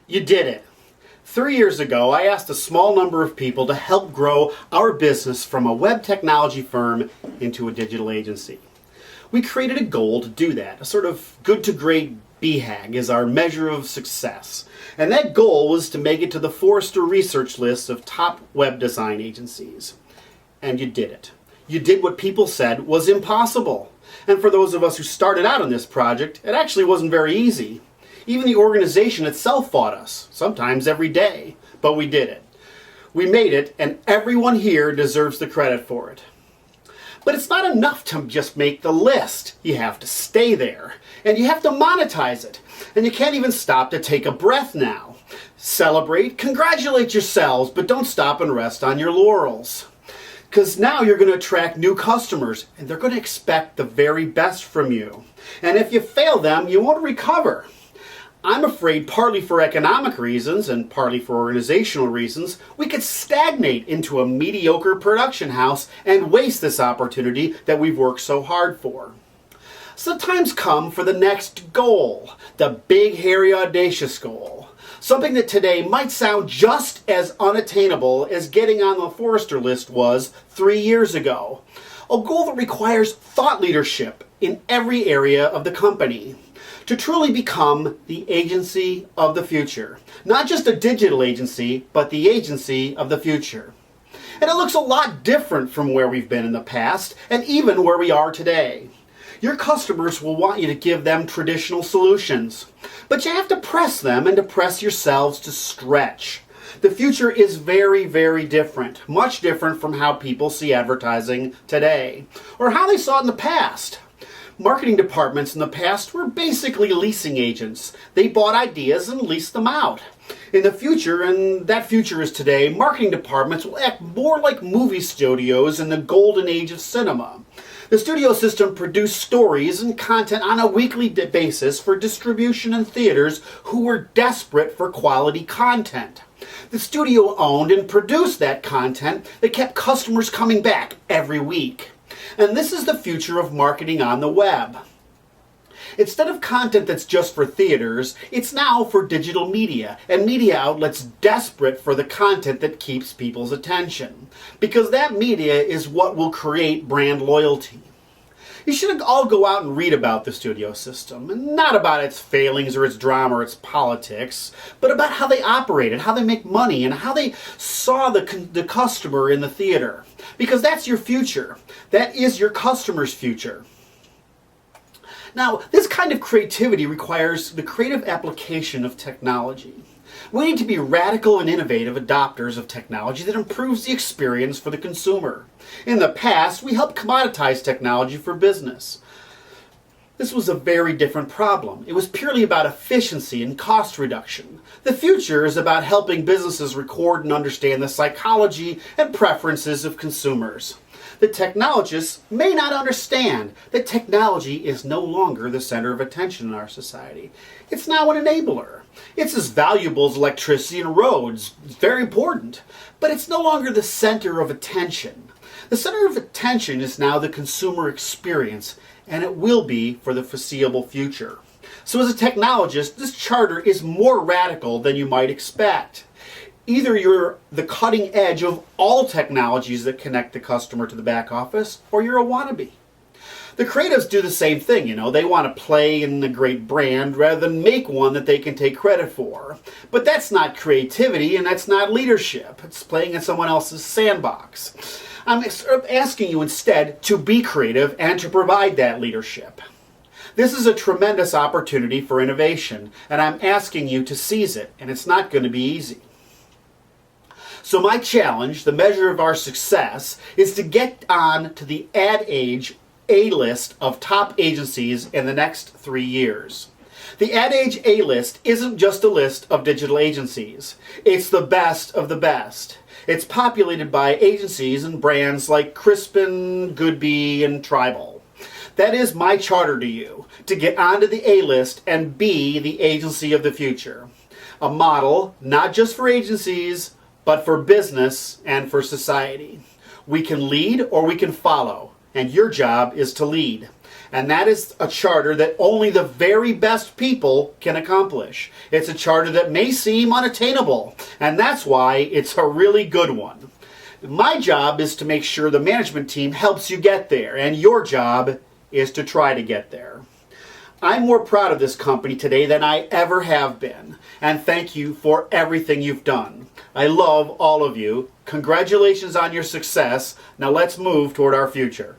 You did it. 3 years ago, I asked a small number of people to help grow our business from a web technology firm into a digital agency. We created a goal to do that, a sort of good to great BHAG is our measure of success. And that goal was to make it to the Forrester research list of top web design agencies. And you did it. You did what people said was impossible. And for those of us who started out on this project, it actually wasn't very easy. Even the organization itself fought us, sometimes every day, but we did it. We made it, and everyone here deserves the credit for it. But it's not enough to just make the list. You have to stay there, and you have to monetize it. And you can't even stop to take a breath now. Celebrate, congratulate yourselves, but don't stop and rest on your laurels. Because now you're going to attract new customers, and they're going to expect the very best from you. And if you fail them, you won't recover. I'm afraid partly for economic reasons and partly for organizational reasons, we could stagnate into a mediocre production house and waste this opportunity that we've worked so hard for. So the time's come for the next goal, the big, hairy, audacious goal. Something that today might sound just as unattainable as getting on the Forrester list was 3 years ago. A goal that requires thought leadership in every area of the company. To truly become the agency of the future. Not just a digital agency, but the agency of the future. And it looks a lot different from where we've been in the past, and even where we are today. Your customers will want you to give them traditional solutions, but you have to press them and to press yourselves to stretch. The future is very, very different, much different from how people see advertising today, or how they saw it in the past. Marketing departments in the past were basically leasing agents. They bought ideas and leased them out. In the future, and that future is today, marketing departments will act more like movie studios in the golden age of cinema. The studio system produced stories and content on a weekly basis for distribution in theaters who were desperate for quality content. The studio owned and produced that content that kept customers coming back every week. And this is the future of marketing on the web. Instead of content that's just for theaters, it's now for digital media and media outlets desperate for the content that keeps people's attention. Because that media is what will create brand loyalty. You should all go out and read about the studio system, and not about its failings or its drama or its politics, but about how they operated, how they make money, and how they saw the customer in the theater. Because that's your future. That is your customer's future. Now, this kind of creativity requires the creative application of technology. We need to be radical and innovative adopters of technology that improves the experience for the consumer. In the past, we helped commoditize technology for business. This was a very different problem. It was purely about efficiency and cost reduction. The future is about helping businesses record and understand the psychology and preferences of consumers. The technologists may not understand that technology is no longer the center of attention in our society. It's now an enabler. It's as valuable as electricity and roads. It's very important. But it's no longer the center of attention. The center of attention is now the consumer experience, and it will be for the foreseeable future. So as a technologist, this charter is more radical than you might expect. Either you're the cutting edge of all technologies that connect the customer to the back office, or you're a wannabe. The creatives do the same thing, they want to play in the great brand rather than make one that they can take credit for. But that's not creativity and that's not leadership. It's playing in someone else's sandbox. I'm asking you instead to be creative and to provide that leadership. This is a tremendous opportunity for innovation, and I'm asking you to seize it, and it's not going to be easy. So my challenge, the measure of our success, is to get on to the Ad Age A-list of top agencies in the next 3 years. The Ad Age A-list isn't just a list of digital agencies. It's the best of the best. It's populated by agencies and brands like Crispin, Goodby, and Tribal. That is my charter to you, to get onto the A-list and be the agency of the future. A model, not just for agencies, but for business and for society. We can lead or we can follow, and your job is to lead. And that is a charter that only the very best people can accomplish. It's a charter that may seem unattainable, and that's why it's a really good one. My job is to make sure the management team helps you get there, and your job is to try to get there. I'm more proud of this company today than I ever have been, and thank you for everything you've done. I love all of you. Congratulations on your success. Now let's move toward our future.